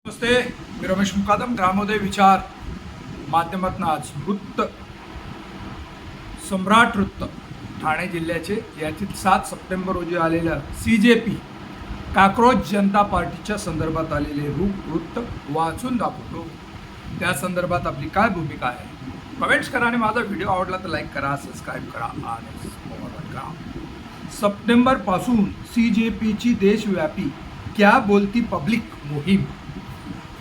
नमस्ते, मी रमेश मुकादम. ग्रामोदय विचार माध्यमातून आज वृत्त सम्राट वृत्त ठाणे जिल्ह्याचे यातील 7 सप्टेंबर रोजी आलेलं CJP काक्रोच जनता पार्टीच्या संदर्भात आलेले वृत्त वाचून दाखवतो. त्या संदर्भात आपली काय भूमिका आहे कमेंट्स करा आणि माझा व्हिडिओ आवडला तर लाईक करा, सबस्क्राईब करा आणि फॉरवर्ड करा. सप्टेंबरपासून CJPची देशव्यापी क्या बोलती पब्लिक मोहीम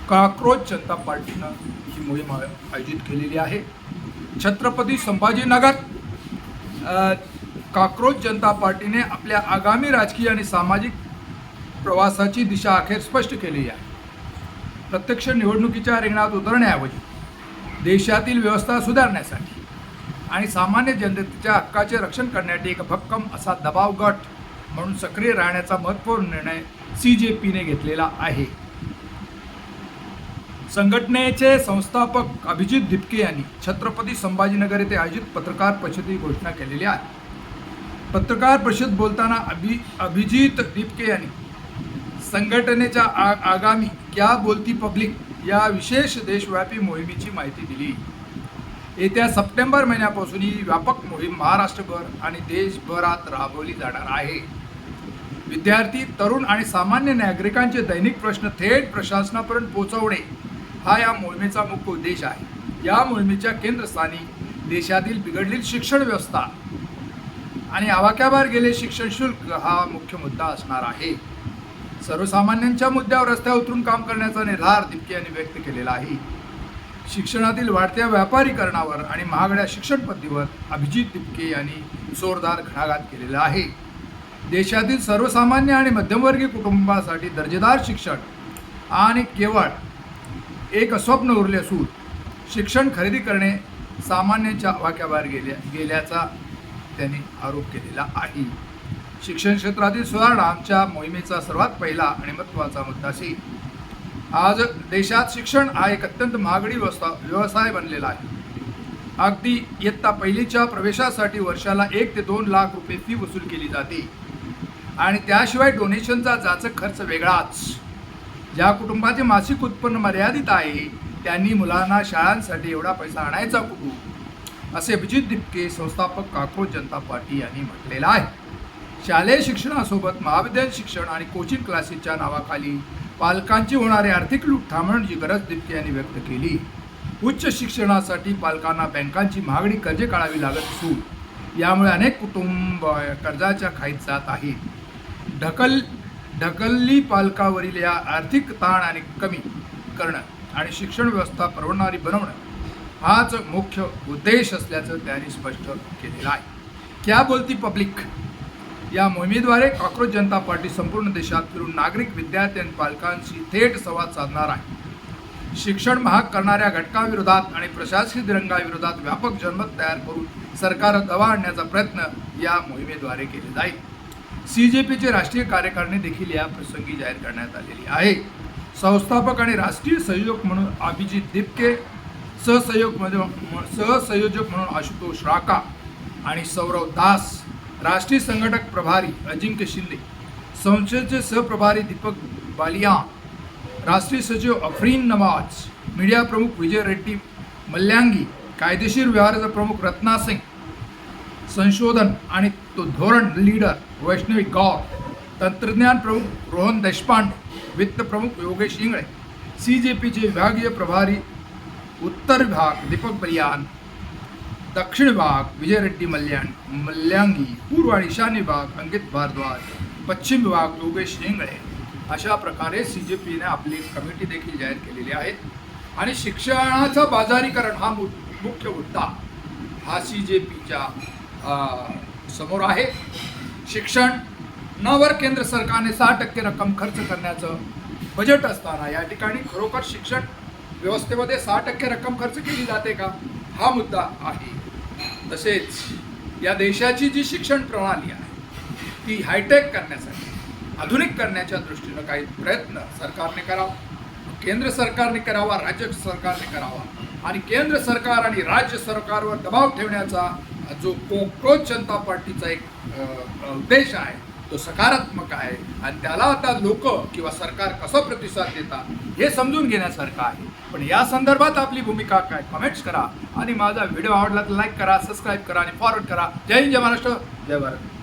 काक्रोच जनता पार्टीनं ही मोहीम आयोजित केलेली आहे. छत्रपती संभाजीनगर काक्रोच जनता पार्टीने आपल्या आगामी राजकीय आणि सामाजिक प्रवासाची दिशा अखेर स्पष्ट केली आहे. प्रत्यक्ष निवडणुकीच्या रिंगणात उतरण्याऐवजी देशातील व्यवस्था सुधारण्यासाठी आणि सामान्य जनतेच्या हक्काचे रक्षण करण्यासाठी एक भक्कम असा दबाव गट म्हणून सक्रिय राहण्याचा महत्त्वपूर्ण निर्णय CJPने घेतलेला आहे. संघटनेचे संस्थापक अभिजित दिपके यांनी छत्रपती संभाजीनगर येथे आयोजित पत्रकार परिषदेची घोषणा केलेली आहे. पत्रकार परिषद बोलताना अभिजित दिपके यांनी संघटनेच्या आगामी क्या बोलती पब्लिक या विशेष देशव्यापी मोहिमेची माहिती दिली. येत्या सप्टेंबर महिन्यापासून ही व्यापक मोहीम महाराष्ट्रभर आणि देशभरात राबवली जाणार आहे. विद्यार्थी, तरुण आणि सामान्य नागरिकांचे दैनिक प्रश्न थेट प्रशासनापर्यंत पोहोचवणे हा या मोहिमेचा मुख्य उद्देश आहे. या मोहिमेच्या केंद्रस्थानी देशातील बिघडलेली शिक्षण व्यवस्था आणि आवाक्याबाहेर गेले शिक्षण शुल्क हा मुख्य मुद्दा असणार आहे. सर्वसामान्यांच्या मुद्द्यावर रस्त्यावर उतरून काम करण्याचा निर्धार दिपके यांनी व्यक्त केलेला आहे. शिक्षणातील वाढत्या व्यापारीकरणावर आणि महागड्या शिक्षण पद्धतीवर अभिजित दिपके यांनी जोरदार घणाघात केलेला आहे. देशातील सर्वसामान्य आणि मध्यमवर्गीय कुटुंबासाठी दर्जेदार शिक्षण आणि केवळ एक स्वप्न उरले असून शिक्षण खरेदी करणे सामान्यांच्या वाक्याबाहेर गेल्याचा त्यांनी आरोप केलेला आहे. शिक्षण क्षेत्रातील सुधारणा आमच्या मोहिमेचा सर्वात पहिला आणि महत्त्वाचा मुद्दा असेल. आज देशात शिक्षण हा एक अत्यंत महागडी व्यवसाय बनलेला आहे. अगदी इयत्ता पहिलीच्या प्रवेशासाठी वर्षाला 1 ते 2 लाख रुपये फी वसूल केली जाते आणि त्याशिवाय डोनेशनचा जाचक खर्च वेगळाच. ज्या कुटुंबाचे मासिक उत्पन्न मर्यादित आहे त्यांनी मुलांना शाळांसाठी एवढा पैसा आणायचा कुठून, असे अभिजित दिपके संस्थापक काक्रोच जनता पार्टी यांनी म्हटलेलं आहे. शालेय शिक्षणासोबत महाविद्यालयीन शिक्षण आणि कोचिंग क्लासेसच्या नावाखाली पालकांची होणारी आर्थिक लूट थांबवण्याची गरज दिपके यांनी व्यक्त केली. उच्च शिक्षणासाठी पालकांना बँकांची महागडी कर्जे काढावी लागत असून यामुळे अनेक कुटुंब कर्जाच्या खाईत जात आहेत. ढकलली पालकावरील या आर्थिक ताण आणि कमी करणं आणि शिक्षण व्यवस्था परवडणारी बनवणं हाच मुख्य उद्देश असल्याचं त्यांनी स्पष्ट केलेलं आहे. क्या बोलती पब्लिक या मोहिमेद्वारे काक्रोच जनता पार्टी संपूर्ण देशात फिरून नागरिक, विद्यार्थी आणि पालकांशी थेट संवाद साधणार आहे. शिक्षण महाग करणाऱ्या घटकाविरोधात आणि प्रशासकीय दिरंगाईविरोधात व्यापक जनमत तयार करून सरकारवर दबाव आणण्याचा प्रयत्न या मोहिमेद्वारे केले जाईल. CJPचे राष्ट्रीय कार्यकारिणी देखील या प्रसंगी जाहीर करण्यात आलेली आहे. संस्थापक आणि राष्ट्रीय संयोजक म्हणून अभिजित दिपके, सहसंयोजक म्हणून आशुतोष राका आणि सौरव दास, राष्ट्रीय संघटक प्रभारी अजिंक्य शिंदे, संस्थेचे सहप्रभारी दीपक बालिया, राष्ट्रीय सचिव अफरीन नवाज, मीडिया प्रमुख विजय रेड्डी मल्यांगी, कायदेशीर व्यवहाराचा प्रमुख रत्ना सिंग, संशोधन आणि धोरण लीडर वैष्णवी गौर, तंत्रज्ञान प्रमुख रोहन देशपांडे, वित्त प्रमुख योगेश इंगळे, CJPचे विभागीय प्रभारी उत्तर विभाग दीपक बलियान, दक्षिण विभाग विजय रेड्डी मल्यांगी, पूर्व आणि ईशान्य विभाग अंकित भारद्वाज, पश्चिम विभाग योगेश इंगळे, अशा प्रकारे CJPने आपली कमिटी देखील जाहीर केलेली आहे. आणि शिक्षणाचं बाजारीकरण हा मुख्य मुद्दा हा CJPच्या समोर आहे. शिक्षणावर केंद्र सरकारने 6% रक्कम खर्च करण्याचं बजेट असताना या ठिकाणी खरोखर शिक्षण व्यवस्थेमध्ये 6% रक्कम खर्च केली जाते का, हा मुद्दा आहे. तसेच या देशाची जी शिक्षण प्रणाली आहे ती हायटेक करण्यासाठी, आधुनिक करण्याच्या दृष्टीनं काही प्रयत्न सरकारने करावा, केंद्र सरकारने करावा, राज्य सरकारने करावा आणि केंद्र सरकार आणि राज्य सरकारवर दबाव ठेवण्याचा जो काक्रोच जनता पार्टीचा एक उद्देश आहे तो सकारात्मक आहे आणि त्याला आता लोक किंवा सरकार कसं प्रतिसाद देतात हे समजून घेण्यासारखं आहे. पण या संदर्भात आपली भूमिका काय कमेंट्स करा आणि माझा व्हिडिओ आवडला तर लाईक करा, सबस्क्राईब करा आणि फॉरवर्ड करा. जय हिंद, जय महाराष्ट्र, जय भारत.